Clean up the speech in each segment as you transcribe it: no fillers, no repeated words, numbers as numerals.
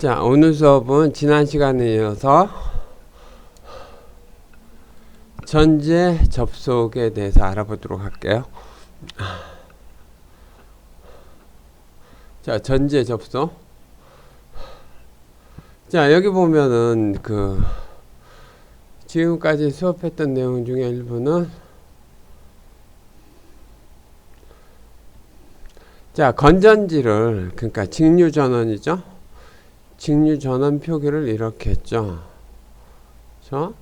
자, 오늘 수업은 지난 시간에 이어서 전제 접속에 대해서 알아보도록 할게요. 자, 전제 접속. 자, 여기 보면은 지금까지 수업했던 내용 중에 일부는 자, 건전지를 그러니까 직류전원이죠. 직류전원 표기를 이렇게 했죠. 그렇죠?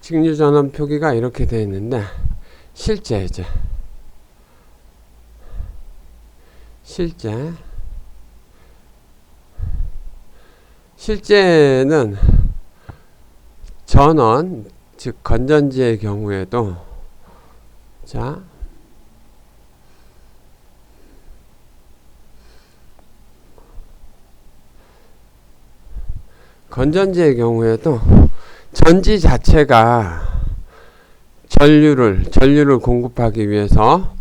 직류전원 표기가 이렇게 되어 있는데 실제는 전원 즉 건전지의 경우에도 자 건전지의 경우에도 전지 자체가 전류를 공급하기 위해서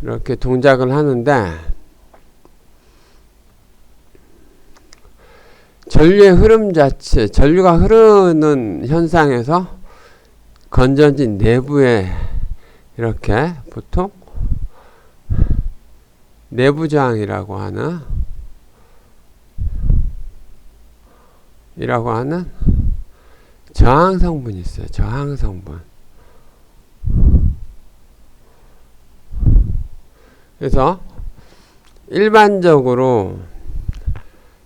이렇게 동작을 하는데 전류의 흐름 자체, 전류가 흐르는 현상에서 건전지 내부에 이렇게 보통 내부 저항이라고 하는 저항 성분이 있어요. 저항 성분. 그래서 일반적으로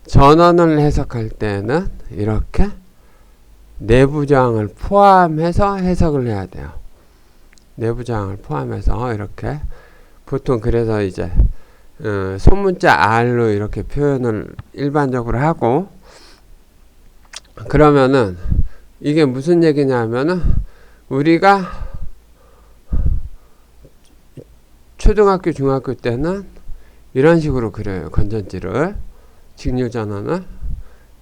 전원을 해석할 때는 이렇게 내부 저항을 포함해서 해석을 해야 돼요. 내부 저항을 포함해서 이렇게 보통 그래서 이제 소문자 R로 이렇게 표현을 일반적으로 하고, 그러면은 이게 무슨 얘기냐면은 우리가 초등학교 중학교 때는 이런 식으로 그려요. 건전지를 직류전원을.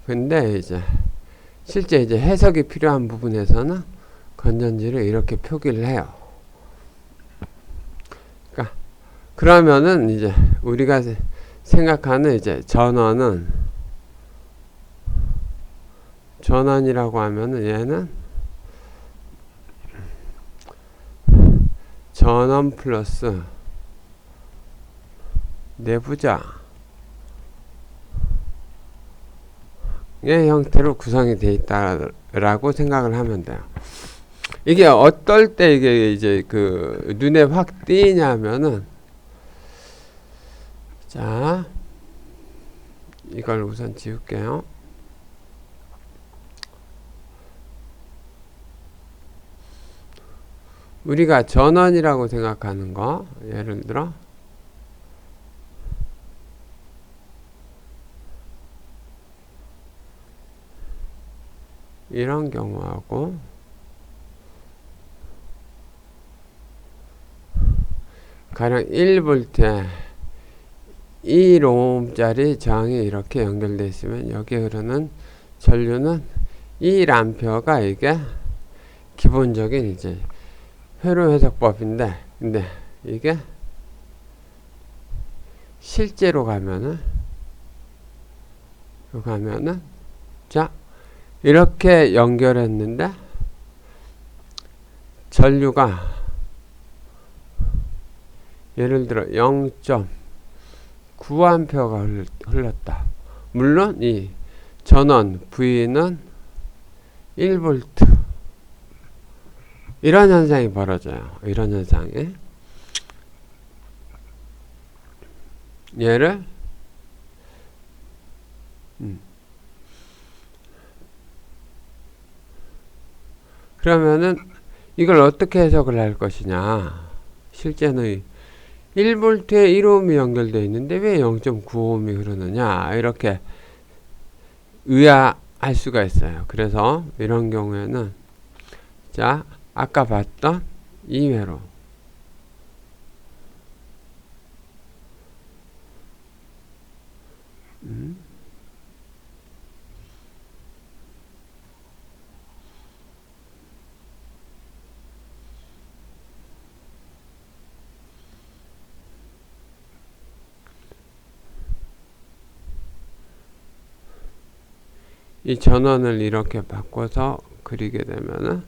근데 이제 실제 이제 해석이 필요한 부분에서는 건전지를 이렇게 표기를 해요. 그러니까 그러면은 이제 우리가 생각하는 이제 전원이라고 하면은 얘는 전원 플러스 내부자의 형태로 구성이 되어 있다라고 생각을 하면 돼요. 이게 어떨 때 이게 이제 눈에 확 띄냐면은, 자, 이걸 우선 지울게요. 우리가 전원이라고 생각하는 거, 예를 들어 이런 경우하고 가령 1V에 1ohm짜리 저항이 이렇게 연결되어 있으면 여기에 흐르는 전류는 1A가 이게 기본적인 이제 회로 해석법인데, 근데 이게 실제로 가면은 자 이렇게 연결했는데 전류가 예를 들어 0.9A가 흘렀다. 물론 이 전원 V는 1V 이런 현상이 벌어져요. 이런 현상이 얘를 그러면은 이걸 어떻게 해석을 할 것이냐. 실제는 1V에 1ohm이 연결되어 있는데 왜 0.9ohm이 흐르느냐, 이렇게 의아할 수가 있어요. 그래서 이런 경우에는 자 아까 봤던 이회로 이 전원을 이렇게 바꿔서 그리게 되면은,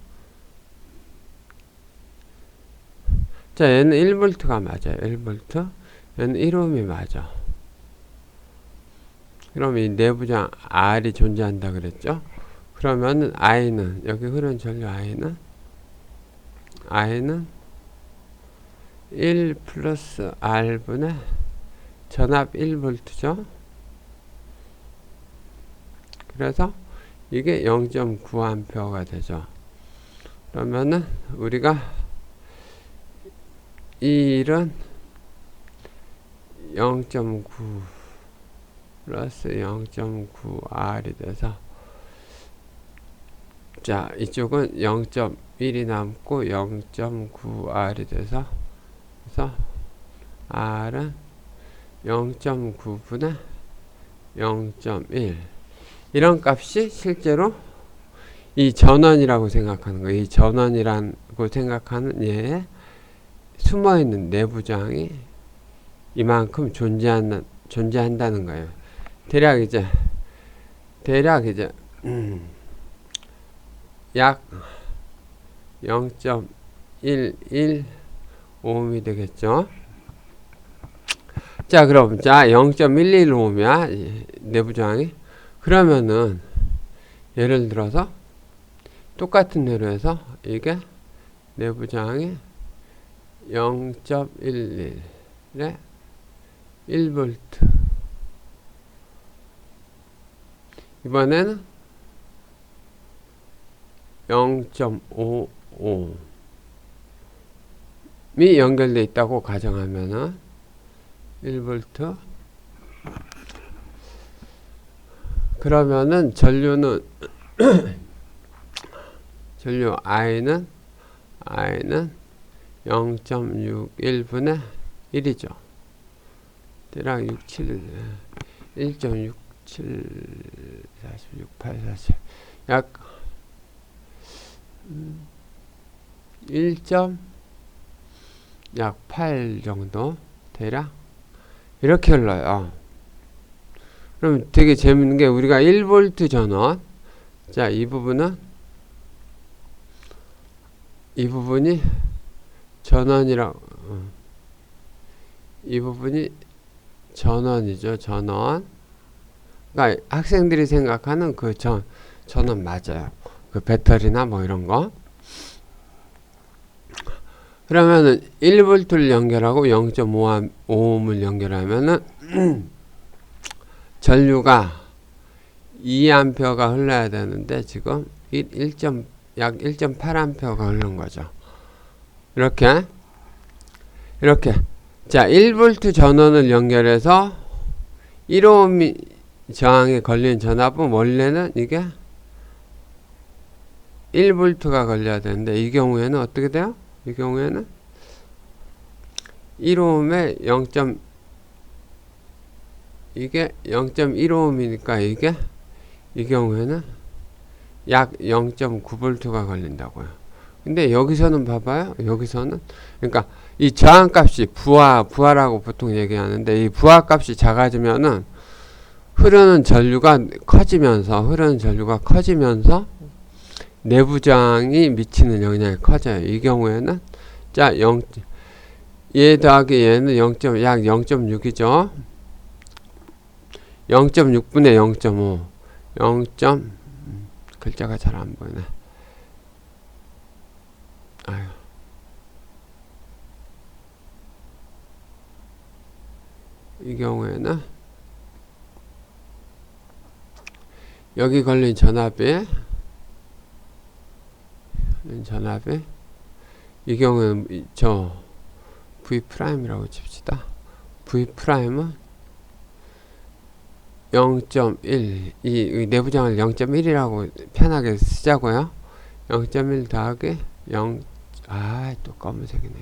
자, 얘는 1V가 맞아요. 1V. 얘는 1ohm이 맞아. 그럼 이 내부장 R이 존재한다 그랬죠? 그러면 I는, 여기 흐르는 전류 I는 1 플러스 R분의 전압 1V죠? 그래서 이게 0.9A가 되죠. 그러면은 우리가 이 1은 0.9 플러스 0.9R이 돼서, 자, 이쪽은 0.1이 남고 0.9R이 돼서, 그래서 R은 0.9분의 0.1. 이런 값이 실제로 이 전원이라고 생각하는 거예요. 이 전원이라고 생각하는 얘에 숨어있는 내부장이 이만큼 존재한다는 거예요. 대략 이제 약 0.11ohm이 되겠죠. 자, 그럼 0.11ohm이야 내부장이. 그러면은 예를 들어서 똑같은 예로 해서 이게 내부장이 0.11에 1V. 이번에는 0.55이 연결되어 있다고 가정하면은 1V. 그러면은 전류 I는 0.61분의 1이죠. 대략 1.67 46 8 47 약 1.8 정도 대략 이렇게 흘러요. 그럼 되게 재밌는 게 우리가 1V 전원, 자, 이 부분이 전원이라고, 이 부분이 전원이죠. 전원. 그러니까 학생들이 생각하는 그 전원 맞아요. 그 배터리나 뭐 이런 거. 그러면은 1V를 연결하고 0.5ohm을 연결하면은 전류가 2A가 흘러야 되는데 지금 약 1.8A가 흐르는 거죠. 이렇게 자, 1V 전원을 연결해서 1ohm 저항에 걸린 전압은 원래는 이게 1V가 걸려야 되는데 이 경우에는 어떻게 돼요? 이 경우에는 1ohm에 0. 이게 0.1ohm이니까 이게 이 경우에는 약 0.9V가 걸린다고요. 근데 여기서는 봐봐요. 여기서는 그러니까 이 저항값이 부하라고 보통 얘기하는데 이 부하값이 작아지면은 흐르는 전류가 커지면서 내부장이 미치는 영향이 커져요. 이 경우에는 자, 얘 더하기 얘는 약 0.6이죠. 0.6분의 0.5 글자가 잘 안 보이네. 아유. 이 경우에는 여기 걸린 전압이 이 경우에는 저 V'이라고 칩시다. V'은 0.1 이 내부장을 0.1이라고 편하게 쓰자고요. 0.1 더하기 0 또 검은색이네.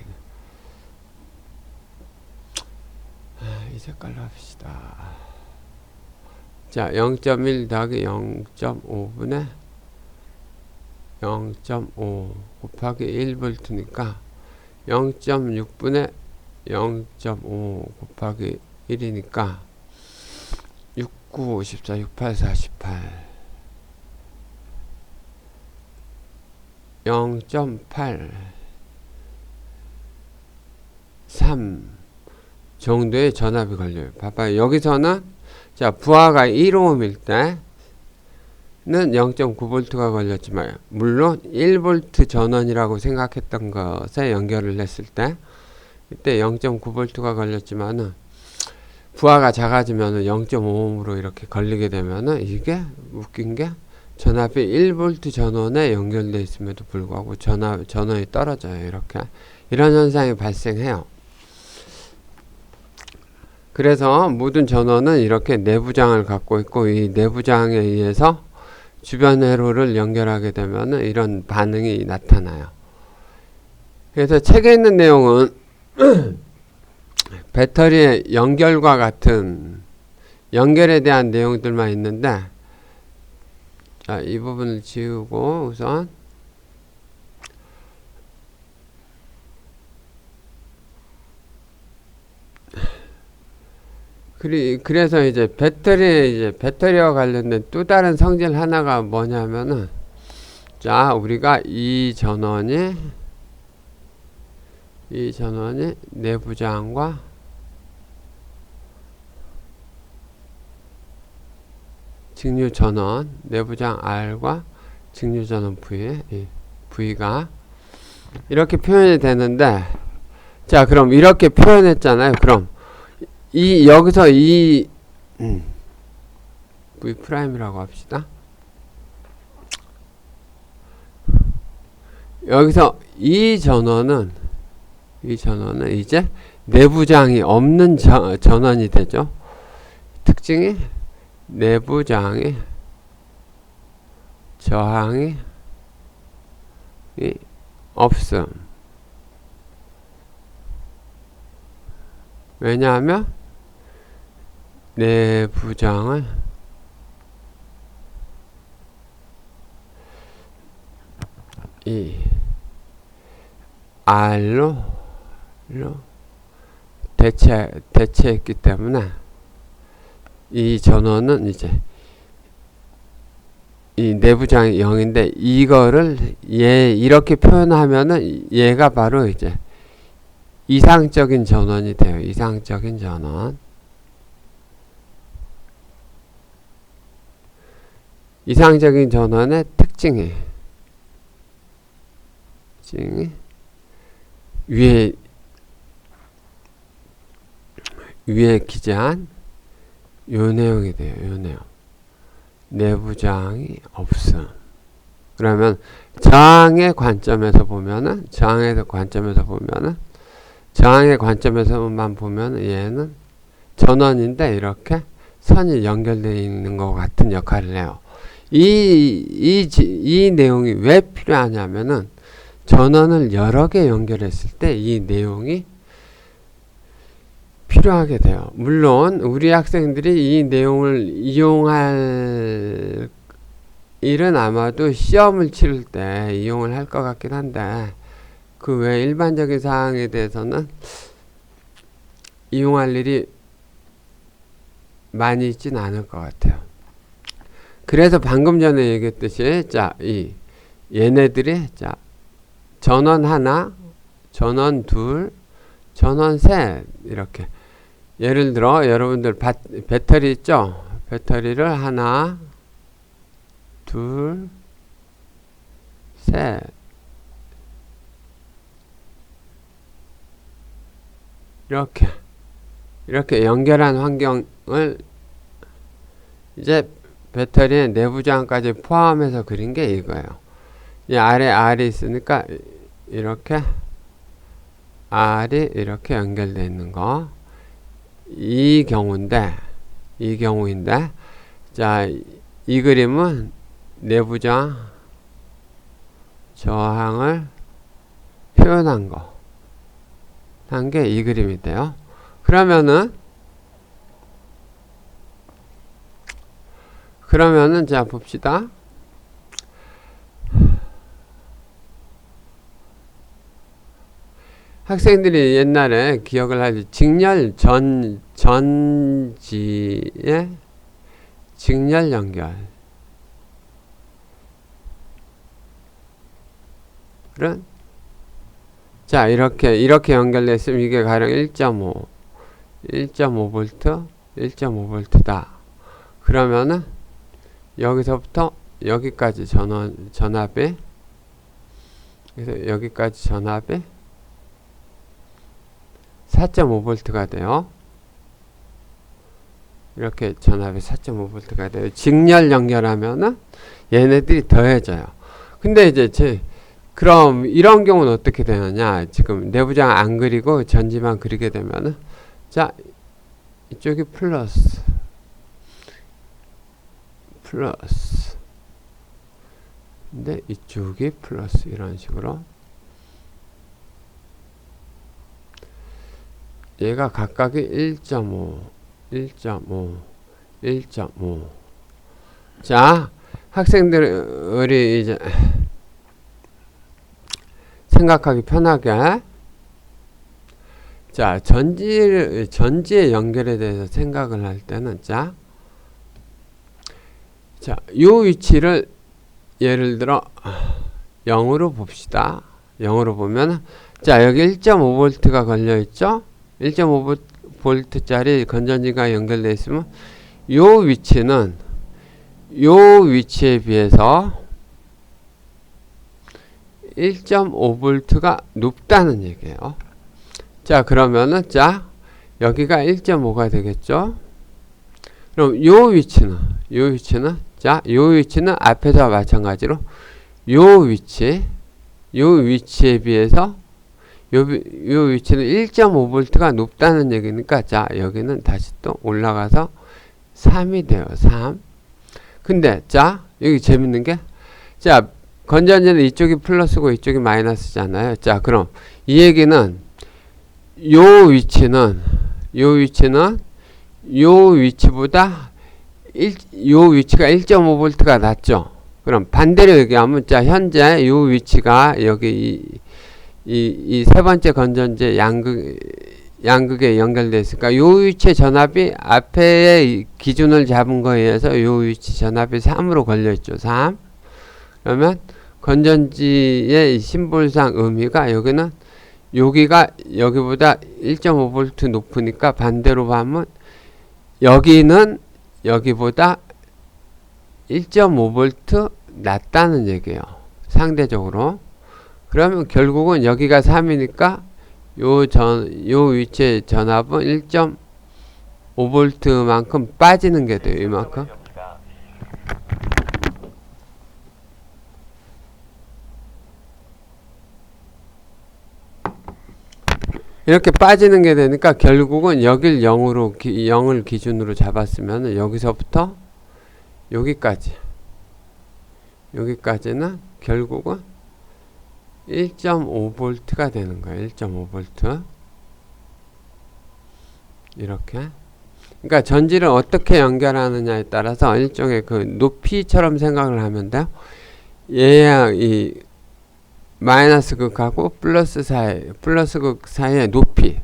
이 색깔로 합시다. 자, 0.1 더하기 0.5분의 0.5 곱하기 1V니까 0.6분의 0.5 곱하기 1이니까 69, 54, 68, 48 0.83 정도의 전압이 걸려요. 봐봐요. 여기서는 자, 부하가 1ohm일 때는 0.9V가 걸렸지만 물론 1V 전원이라고 생각했던 것에 연결을 했을 때 이때 0.9V가 걸렸지만은 부하가 작아지면은 0.5ohm으로 이렇게 걸리게 되면은 이게 웃긴 게 전압이 1V 전원에 연결되어 있음에도 불구하고 전원이 떨어져요. 이렇게 이런 현상이 발생해요. 그래서 모든 전원은 이렇게 내부장을 갖고 있고 이 내부장에 의해서 주변 회로를 연결하게 되면은 이런 반응이 나타나요. 그래서 책에 있는 내용은 배터리의 연결과 같은 연결에 대한 내용들만 있는데 자, 이 부분을 지우고 우선 그래서 이제 배터리와 관련된 또 다른 성질 하나가 뭐냐면은 자, 우리가 이 전원이 내부장과 직류 전원, 내부장 R과 직류 전원 V가 이렇게 표현이 되는데 자, 그럼 이렇게 표현했잖아요. 그럼 여기서 V 프라임이라고 합시다. 여기서 이 전원은 이제 내부장이 없는 전원이 되죠. 특징이 내부장이 저항이 없음. 왜냐하면 내부장을 이 R로 대체했기 때문에 이 전원은 이제 이 내부장이 0인데 이거를 이렇게 표현하면은 얘가 바로 이제 이상적인 전원이 돼요. 이상적인 전원. 이상적인 전원의 특징이 위에 기재한 요 내용이 돼요. 요 내용. 내부장이 없음. 그러면 저항의 관점에서 보면은 저항의 관점에서만 보면 얘는 전원인데 이렇게 선이 연결되어 있는 것 같은 역할을 해요. 이 내용이 왜 필요하냐면은 전원을 여러 개 연결했을 때 이 내용이 필요하게 돼요. 물론 우리 학생들이 이 내용을 이용할 일은 아마도 시험을 치를 때 이용을 할 것 같긴 한데 그 외 일반적인 사항에 대해서는 이용할 일이 많이 있진 않을 것 같아요. 그래서 방금 전에 얘기했듯이 자, 얘네들이 자, 전원 하나, 전원 둘, 전원 셋 이렇게 예를 들어 여러분들 배터리 있죠? 배터리를 하나, 둘, 셋 이렇게 연결한 환경을 이제 배터리의 내부장까지 포함해서 그린 게 이거예요. 이 아래 R이 있으니까 이렇게 R이 이렇게 연결되어 있는 거. 이 경우인데 자, 이 그림은 내부장 저항을 표현한 거 한 게 이 그림이 돼요. 그러면은 자 봅시다. 학생들이 옛날에 기억을 하지 직렬 전지의 직렬 연결 자, 이렇게 연결돼 있으면 이게 가령 1.5V, 1.5V다. 그러면은 여기서부터 여기까지 전압이, 그래서 여기까지 전압이 4.5V가 돼요. 이렇게 전압이 4.5V가 돼요. 직렬 연결하면은 얘네들이 더해져요. 근데 이제 그럼 이런 경우는 어떻게 되느냐? 지금 내부장 안 그리고 전지만 그리게 되면은, 자, 이쪽이 플러스 근데 이쪽이 플러스, 이런 식으로 얘가 각각이 1.5 자, 학생들이 이제 생각하기 편하게, 자, 전지의 연결에 대해서 생각을 할 때는, 자, 요 위치를 예를 들어 0으로 봅시다. 0으로 보면, 자, 여기 1.5V가 걸려있죠? 1.5V짜리 건전지가 연결되어 있으면 요 위치는 요 위치에 비해서 1.5V가 높다는 얘기예요. 자, 그러면은, 자, 여기가 1.5가 되겠죠? 그럼 요 위치는, 자, 요 위치는 앞에서와 마찬가지로 요 위치에 비해서 요 위치는 1.5V가 높다는 얘기니까, 자, 여기는 다시 또 올라가서 3이 돼요. 3. 근데, 자, 여기 재밌는 게, 자, 건전지는 이쪽이 플러스고 이쪽이 마이너스잖아요. 자, 그럼 이 얘기는 요 위치는 요 위치보다 요 위치가 1.5V가 낮죠. 그럼 반대로 얘기하면, 자, 현재 요 위치가 여기 이 세 번째 건전지 양극에 연결되어 있으니까 요 위치의 전압이 앞에 기준을 잡은 거에 의해서 요 위치 전압이 3으로 걸려 있죠. 3. 그러면 건전지의 심볼상 의미가, 여기는 여기가 여기보다 1.5V 높으니까 반대로 보면 여기는 여기보다 1.5V 낮다는 얘기예요. 상대적으로. 그러면 결국은 여기가 3이니까 요 위치의 전압은 1.5V만큼 빠지는 게 돼요. 이만큼. 이렇게 빠지는 게 되니까 결국은 여길 0을 기준으로 잡았으면 여기서부터 여기까지는 결국은 1.5V가 되는 거예요. 1.5V. 이렇게. 그러니까 전지를 어떻게 연결하느냐에 따라서 일종의 그 높이처럼 생각을 하면 돼요. 얘야 이 마이너스 극하고 플러스 극 사이의 높이.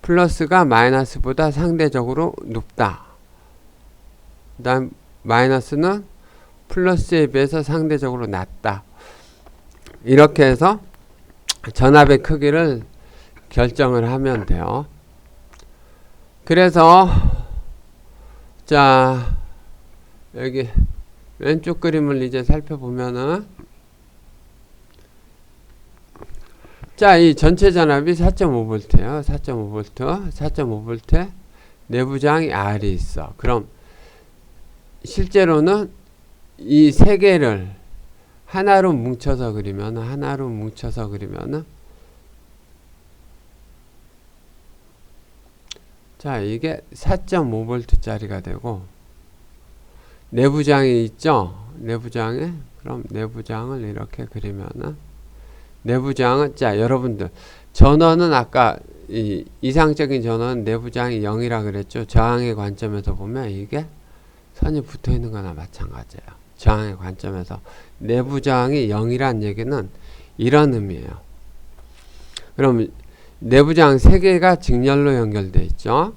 플러스가 마이너스보다 상대적으로 높다. 그 다음 마이너스는 플러스에 비해서 상대적으로 낮다. 이렇게 해서 전압의 크기를 결정을 하면 돼요. 그래서 자, 여기 왼쪽 그림을 이제 살펴보면은, 자, 이 전체 전압이 4.5V예요. 4.5V에 내부장이 R이 있어. 그럼 실제로는 이 세 개를 하나로 뭉쳐서 그리면은 자, 이게 4.5V짜리가 되고, 내부장이 있죠? 그럼 내부장을 이렇게 그리면은, 내부장은, 자, 여러분들, 전원은 아까 이상적인 전원은 내부장이 0이라 그랬죠? 저항의 관점에서 보면 이게 선이 붙어 있는 거나 마찬가지예요. 저항의 관점에서 내부장이 0이란 얘기는 이런 의미예요. 그럼 내부장 3개가 직렬로 연결되어 있죠.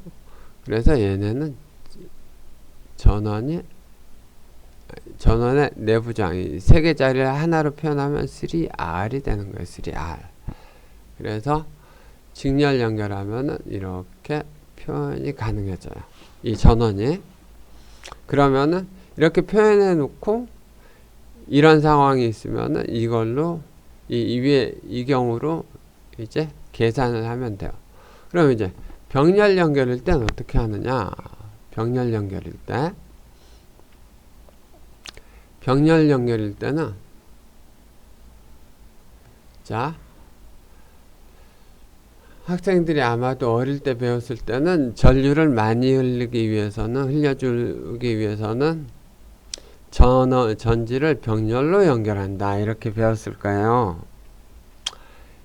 전원의 내부장이 3개짜리를 하나로 표현하면 3R이 되는 거예요. 3R. 그래서 직렬 연결하면은 이렇게 표현이 가능해져요. 이 전원이. 그러면은 이렇게 표현해 놓고 이런 상황이 있으면은 이걸로 이 위에 이 경우로 이제 계산을 하면 돼요. 그럼 이제 병렬 연결일 땐 어떻게 하느냐? 병렬 연결일 때는 자, 학생들이 아마도 어릴 때 배웠을 때는 전류를 많이 흘려주기 위해서는 전지를 병렬로 연결한다 이렇게 배웠을 까요?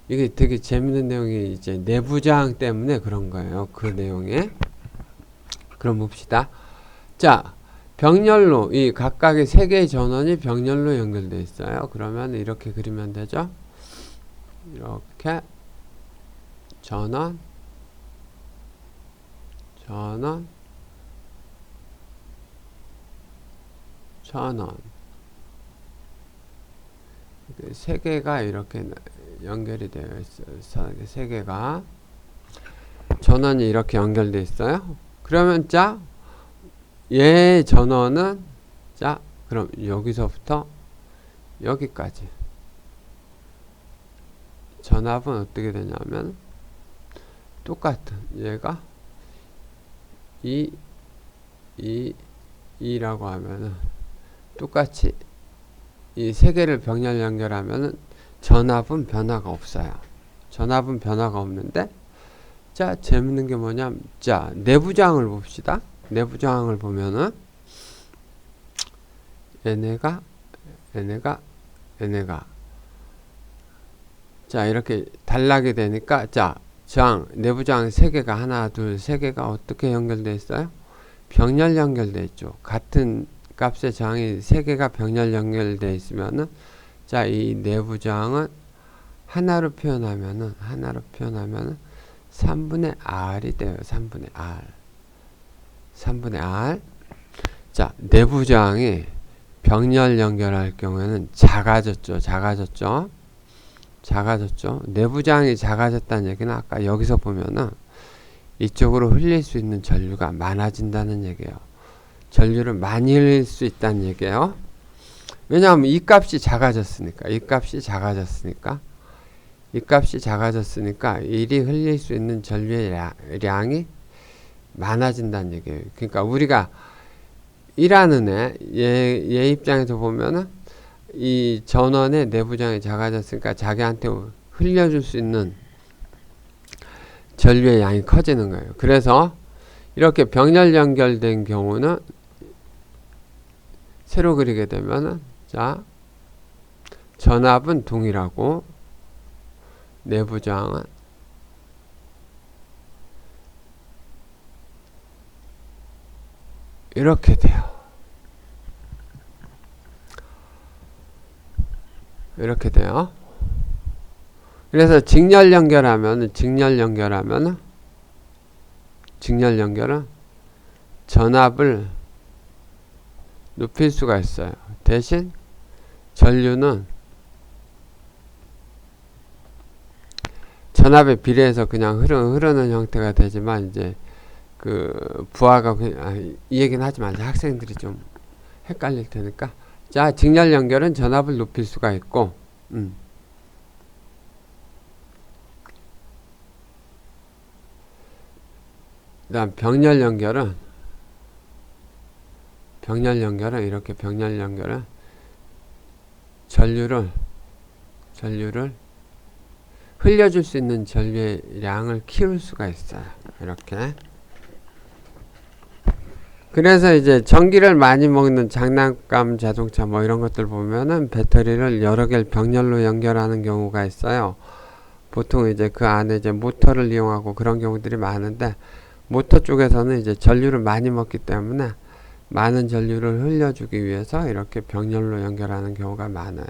이게 되게 재밌는 내용이 이제 내부장 때문에 그런 거예요. 그 내용에. 그럼 봅시다. 자, 병렬로 이 각각의 3개의 전원이 병렬로 연결되어 있어요. 그러면 이렇게 그리면 되죠. 이렇게 전원 세 개가 이렇게 연결이 되어 있어요. 3개가 전원이 이렇게 연결되어 있어요. 그러면 자, 얘 전원은 자, 그럼 여기서부터 여기까지 전압은 어떻게 되냐면 똑같은 얘가 2라고 하면은 똑같이 이 3개를 병렬 연결하면은 전압은 변화가 없어요. 전압은 변화가 없는데 자, 재밌는 게 뭐냐면 자, 내부장을 봅시다. 내부장을 보면은 얘네가 자, 이렇게 단락이 되니까 자, 내부장 3개가 하나, 둘, 3개가 어떻게 연결되어 있어요? 병렬 연결되어 있죠. 같은 값의 장이 3개가 병렬 연결되어 있으면은 자, 이 내부장은 하나로 표현하면은 3분의 R이 돼요. 3분의 R. 자, 내부장이 병렬 연결할 경우에는 작아졌죠. 내부장이 작아졌다는 얘기는 아까 여기서 보면은 이쪽으로 흘릴 수 있는 전류가 많아진다는 얘기예요. 전류를 많이 흘릴 수 있다는 얘기예요. 왜냐하면 이 값이 작아졌으니까 일이 흘릴 수 있는 전류의 량이 많아진다는 얘기예요. 그러니까 우리가 일하는 얘 입장에서 보면은 이 전원의 내부장이 작아졌으니까 자기한테 흘려줄 수 있는 전류의 양이 커지는 거예요. 그래서 이렇게 병렬 연결된 경우는 세로 그리게 되면은 자, 전압은 동일하고 내부장은 이렇게 돼요. 그래서 직렬 연결은 전압을 높일 수가 있어요. 대신 전류는 전압에 비례해서 그냥 흐르는 형태가 되지만 이제 그 부하가 이 얘기는 하지 마세요. 학생들이 좀 헷갈릴 테니까. 자, 직렬 연결은 전압을 높일 수가 있고 그다음 병렬 연결은 이렇게 병렬 연결은 전류를 흘려줄 수 있는 전류의 양을 키울 수가 있어요. 이렇게. 그래서 이제 전기를 많이 먹는 장난감 자동차 뭐 이런 것들 보면은 배터리를 여러 개를 병렬로 연결하는 경우가 있어요. 보통 이제 그 안에 이제 모터를 이용하고 그런 경우들이 많은데 모터 쪽에서는 이제 전류를 많이 먹기 때문에 많은 전류를 흘려주기 위해서 이렇게 병렬로 연결하는 경우가 많아요.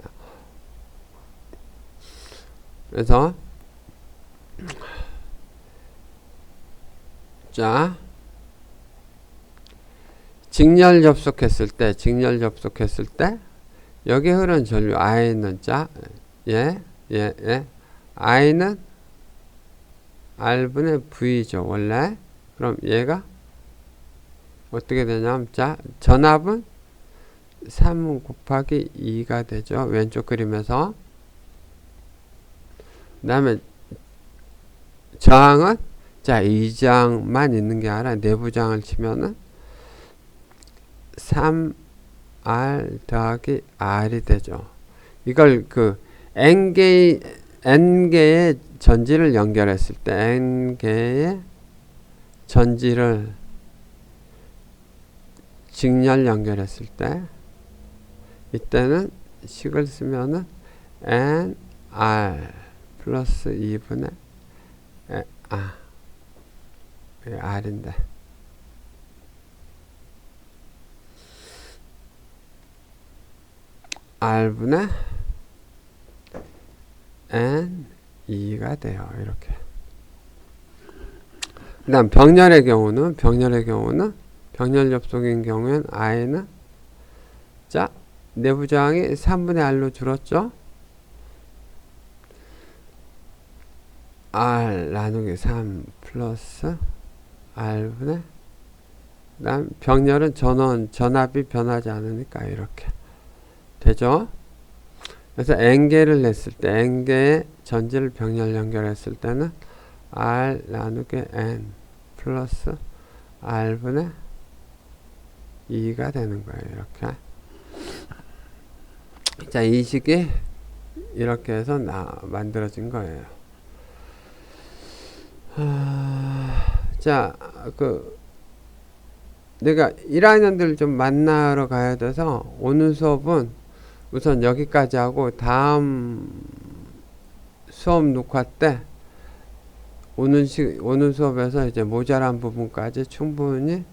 그래서 자, 직렬 접속했을 때 여기 흐르는 전류 I는 자 I는 R분의 V죠 원래. 그럼 얘가 어떻게 되냐면 자 전압은 3 곱하기 2가 되죠. 왼쪽 그림에서. 그 다음에 저항은 자 이 저항만 있는 게 아니라 내부 저항을 치면은 3R 더하기 R이 되죠. 이걸 그 N개의 전지를 연결했을 때 N개의 전지를 직렬 연결했을 때 이때는 식을 쓰면은 NR 플러스 2분의 R인데 R분의 N2가 돼요. 이렇게. 그 다음 병렬의 경우는 병렬 접속인 경우엔 I는 자 내부 저항이 3분의 R로 줄었죠. R 나누기 3 플러스 R분의 그 다음 병렬은 전압이 변하지 않으니까 이렇게 되죠. 그래서 N개를 냈을 때 N개의 전지를 병렬 연결했을 때는 R 나누기 N 플러스 R분의 2가 되는 거예요. 이렇게. 자, 이 식이 이렇게 해서 만들어진 거예요. 자, 내가 1학년들 좀 만나러 가야 돼서 오늘 수업은 우선 여기까지 하고 다음 수업 녹화 때 오늘 수업에서 이제 모자란 부분까지 충분히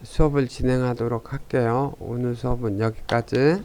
수업을 진행하도록 할게요. 오늘 수업은 여기까지.